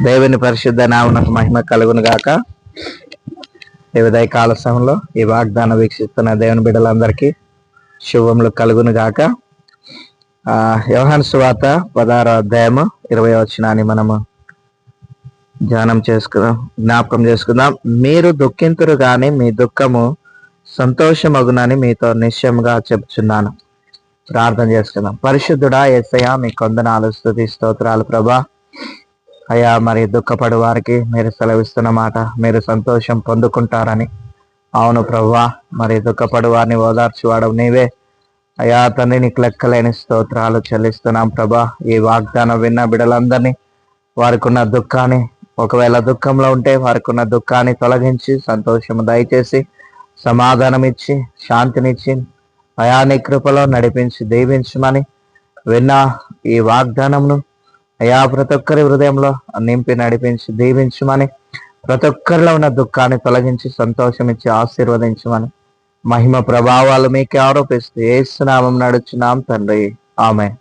దేవుని పరిశుద్ధ నామమునకు మహిమ కలుగును గాక. ఈ ఉదయకాల సమయంలో ఈ వాగ్దానం వీక్షిస్తున్న దేవుని బిడ్డలందరికీ శుభములు కలుగును గాక. యోహాను సువార్త 16వ అధ్యాయము 20వ వచనాన్ని మనము జ్ఞాపకం చేసుకుందాం. మీరు దుఃఖింతురు గాని మీ దుఃఖము సంతోషమగునని మీతో నిశ్చయముగా చెప్తున్నాను. ప్రార్థన చేసుకుందాం. పరిశుద్ధుడా యేసయ్య, మీ కొందనాలు, స్తుతి స్తోత్రాలు ప్రభా. అయ్యా, మరి దుఃఖపడు వారికి మీరు సెలవిస్తున్న మాట, మీరు సంతోషం పొందుకుంటారని. అవును ప్రభువా, మరి దుఃఖపడు వారిని ఓదార్చువాడవు నీవే. అయ్యా తండ్రి, నీకు లెక్కలేని స్తోత్రాలు చెల్లిస్తున్నాం ప్రభా. ఈ వాగ్దానం విన్న బిడ్డలందరినీ, వారికి ఉన్న దుఃఖాన్ని, ఒకవేళ దుఃఖంలో ఉంటే వారికి ఉన్న దుఃఖాన్ని తొలగించి సంతోషము దయచేసి సమాధానం ఇచ్చి శాంతినిచ్చి అయా నీ కృపలో నడిపించి దీవించమని విన్న ఈ వాగ్దానంను అయా ప్రతి ఒక్కరి హృదయంలో నింపి నడిపించి దీవించమని, ప్రతి ఒక్కరిలో ఉన్న దుఃఖాన్ని తొలగించి సంతోషం ఇచ్చి ఆశీర్వదించమని మహిమ ప్రభావాలు మీకే ఆరోపిస్తూ యేసు నామమున నడుచున్నాం తండ్రి. ఆమేన్.